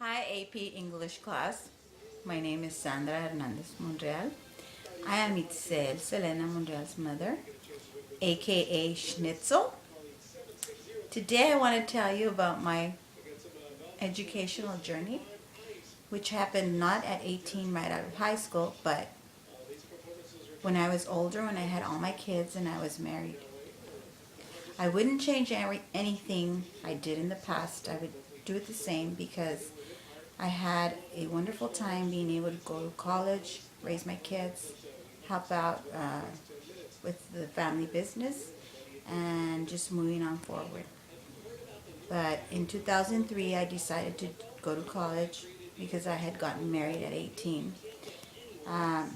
Hi AP English class. My name is Sandra Hernandez Monreal. I am Itzel Selena Monreal's mother, aka Schnitzel. Today I want to tell you about my educational journey, which happened not at 18 right out of high school, but when I was older, when I had all my kids and I was married. I wouldn't change anything I did in the past. I would do it the same because I had a wonderful time being able to go to college, raise my kids, help out with the family business, and just moving on forward. But in 2003, I decided to go to college because I had gotten married at 18. Um,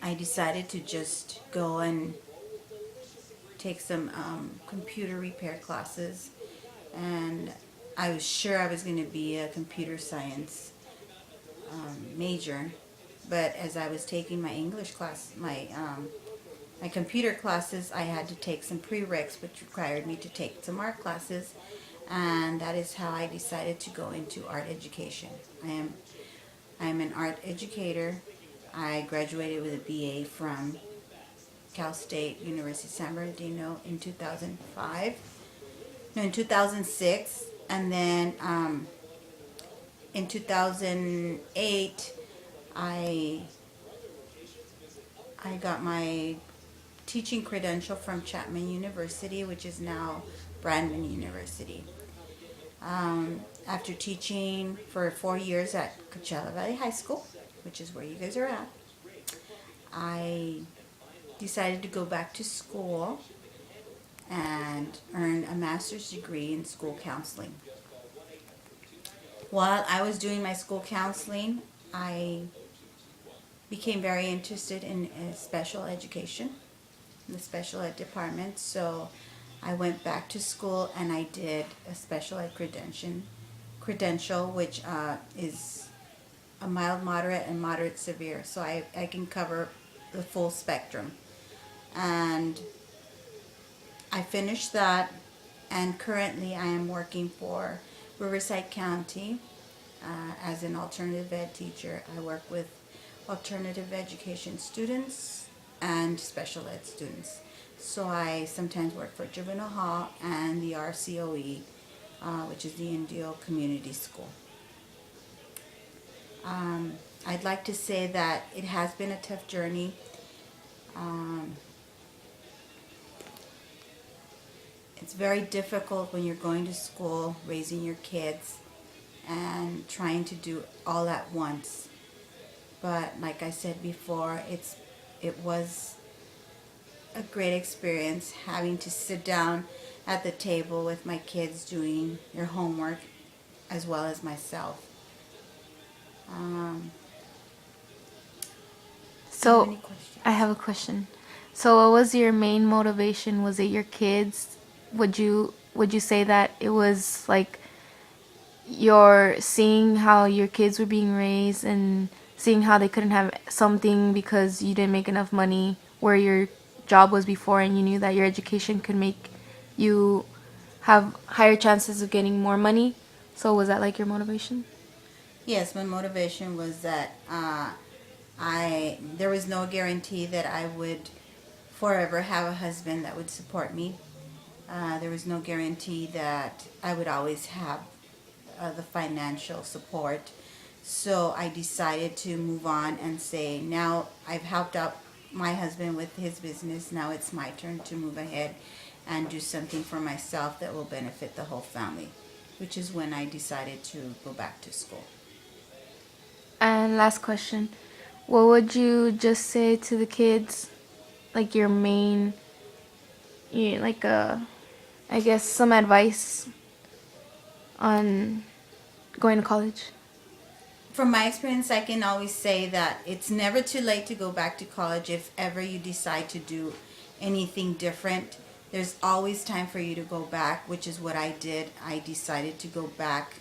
I decided to just go and take some computer repair classes, and I was sure I was going to be a computer science major. But as I was taking my English class, my computer classes, I had to take some prereqs, which required me to take some art classes, and that is how I decided to go into art education. I am an art educator. I graduated with a BA from Cal State University San Bernardino in 2005. No, in 2006, and then in 2008, I got my teaching credential from Chapman University, which is now Brandman University. After teaching for 4 years at Coachella Valley High School, which is where you guys are at, I decided to go back to school and earn a master's degree in school counseling. While I was doing my school counseling, I became very interested in special education, in the special ed department. So I went back to school and I did a special ed credential, which is a mild, moderate, and moderate severe. So I can cover the full spectrum. And I finished that, and currently I am working for Riverside County as an alternative ed teacher. I work with alternative education students and special ed students. So I sometimes work for Juvenile Hall and the RCOE, which is the Indio Community School. I'd like to say that it has been a tough journey. It's very difficult when you're going to school, raising your kids, and trying to do all at once. But like I said before, it was a great experience having to sit down at the table with my kids doing their homework as well as myself. Do you have So, any questions? I have a question. So, what was your main motivation? Was it your kids? Would you say that it was like you're seeing how your kids were being raised and seeing how they couldn't have something because you didn't make enough money where your job was before, and you knew that your education could make you have higher chances of getting more money? So, was that like your motivation? Yes, my motivation was that there was no guarantee that I would forever have a husband that would support me. There was no guarantee that I would always have the financial support. So I decided to move on and say, now I've helped out my husband with his business. Now it's my turn to move ahead and do something for myself that will benefit the whole family, which is when I decided to go back to school. And last question. What would you just say to the kids, like your main, like I guess some advice on going to college? From my experience, I can always say that it's never too late to go back to college if ever you decide to do anything different. There's always time for you to go back, which is what I did. I decided to go back,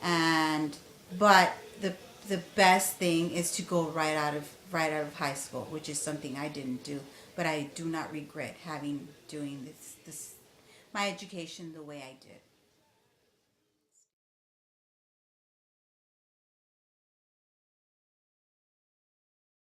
and but the best thing is to go right out of high school, which is something I didn't do, but I do not regret having doing this my education the way I did.